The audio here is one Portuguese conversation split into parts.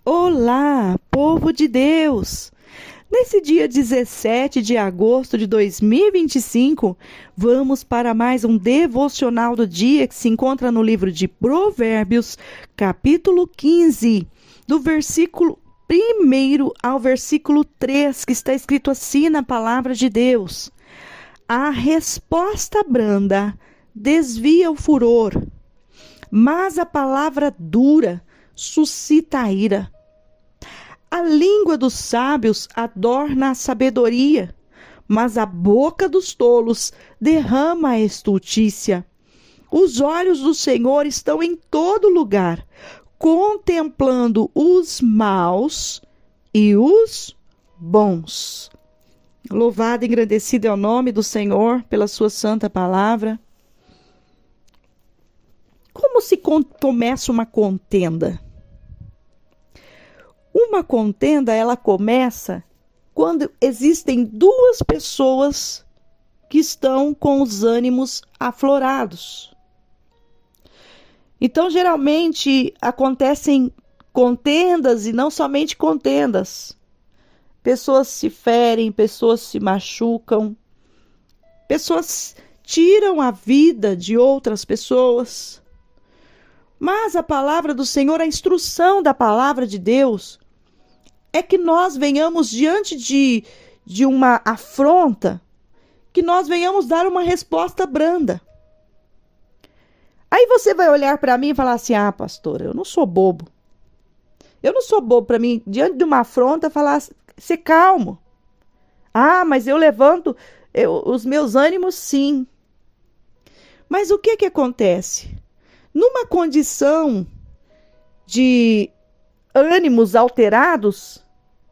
Olá, povo de Deus! Nesse dia 17 de agosto de 2025, vamos para mais um devocional do dia que se encontra no livro de Provérbios, capítulo 15, do versículo 1 ao versículo 3, que está escrito assim na palavra de Deus: A resposta branda desvia o furor, mas a palavra dura suscita a ira. A língua dos sábios adorna a sabedoria, mas a boca dos tolos derrama a estultícia. Os olhos do Senhor estão em todo lugar, contemplando os maus e os bons. Louvado e engrandecido é o nome do Senhor pela sua santa palavra. Como se começa uma contenda? Uma contenda, ela começa quando existem duas pessoas que estão com os ânimos aflorados. Então, geralmente, acontecem contendas e não somente contendas. Pessoas se ferem, pessoas se machucam, pessoas tiram a vida de outras pessoas. Mas a palavra do Senhor, a instrução da palavra de Deus, é que nós venhamos diante de uma afronta, que nós venhamos dar uma resposta branda. Aí você vai olhar para mim e falar assim: ah, pastora, eu não sou bobo. Eu não sou bobo para mim, diante de uma afronta, falar, ser calmo. Ah, mas eu levanto os meus ânimos, sim. Mas o que acontece? Numa condição de ânimos alterados,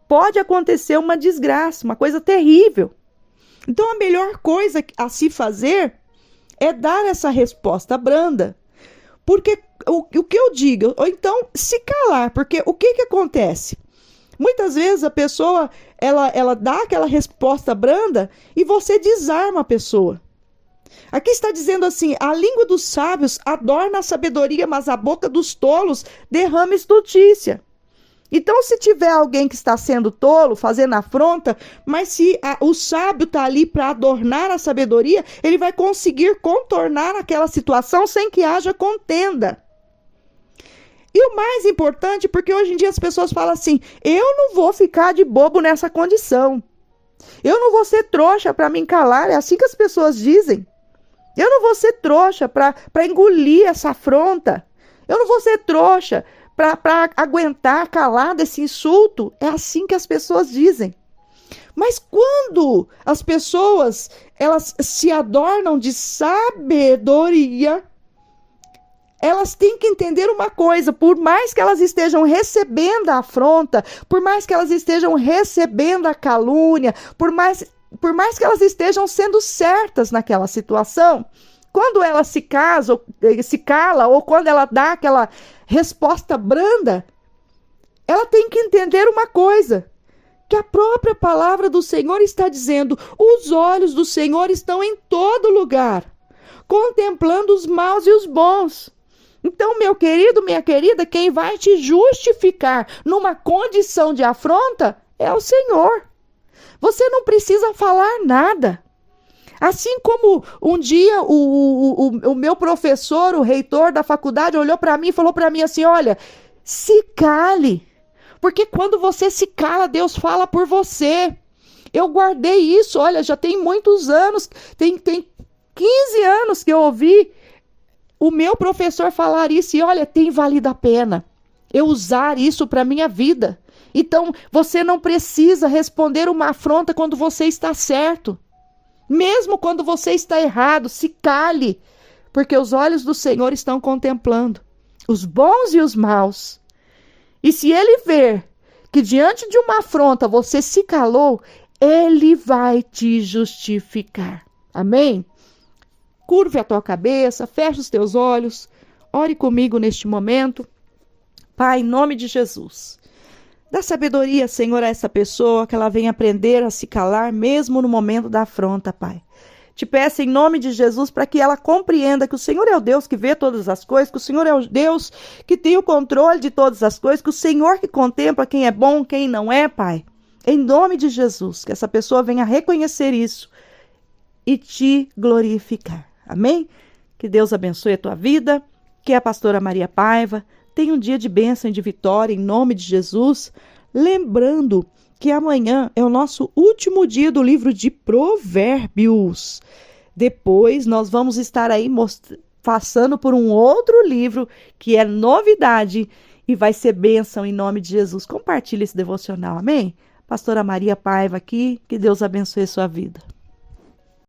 pode acontecer uma desgraça, uma coisa terrível. Então, a melhor coisa a se fazer é dar essa resposta branda. Porque o que eu digo, ou então se calar, porque o que acontece? Muitas vezes a pessoa, ela dá aquela resposta branda e você desarma a pessoa. Aqui está dizendo assim: a língua dos sábios adorna a sabedoria, mas a boca dos tolos derrama estultícia. Então, se tiver alguém que está sendo tolo, fazendo afronta, mas se o sábio está ali para adornar a sabedoria, ele vai conseguir contornar aquela situação sem que haja contenda. E o mais importante, porque hoje em dia as pessoas falam assim: eu não vou ficar de bobo nessa condição. Eu não vou ser trouxa para me calar. É assim que as pessoas dizem. Eu não vou ser trouxa para engolir essa afronta. Eu não vou ser trouxa para aguentar calado esse insulto. É assim que as pessoas dizem. Mas quando as pessoas elas se adornam de sabedoria, elas têm que entender uma coisa: por mais que elas estejam recebendo a afronta, por mais que elas estejam recebendo a calúnia, por mais que elas estejam sendo certas naquela situação, quando ela se cala, ou quando ela dá aquela resposta branda, ela tem que entender uma coisa, que a própria palavra do Senhor está dizendo: os olhos do Senhor estão em todo lugar, contemplando os maus e os bons. Então, meu querido, minha querida, quem vai te justificar numa condição de afronta é o Senhor. Você não precisa falar nada. Assim como um dia o meu professor, o reitor da faculdade, olhou para mim e falou para mim assim: olha, se cale, porque quando você se cala, Deus fala por você. Eu guardei isso, olha, já tem muitos anos, tem 15 anos que eu ouvi o meu professor falar isso, e olha, tem valido a pena eu usar isso para a minha vida. Então, você não precisa responder uma afronta quando você está certo. Mesmo quando você está errado, se cale, porque os olhos do Senhor estão contemplando os bons e os maus. E se Ele ver que diante de uma afronta você se calou, Ele vai te justificar. Amém? Curve a tua cabeça, feche os teus olhos, ore comigo neste momento. Pai, em nome de Jesus, dá sabedoria, Senhor, a essa pessoa, que ela venha aprender a se calar mesmo no momento da afronta, Pai. Te peço em nome de Jesus para que ela compreenda que o Senhor é o Deus que vê todas as coisas, que o Senhor é o Deus que tem o controle de todas as coisas, que o Senhor que contempla quem é bom, quem não é, Pai. Em nome de Jesus, que essa pessoa venha reconhecer isso e te glorificar. Amém? Que Deus abençoe a tua vida, que a pastora Maria Paiva tenha um dia de bênção e de vitória em nome de Jesus. Lembrando que amanhã é o nosso último dia do livro de Provérbios. Depois nós vamos estar aí passando por um outro livro que é novidade e vai ser bênção em nome de Jesus. Compartilhe esse devocional, amém? Pastora Maria Paiva aqui, que Deus abençoe a sua vida.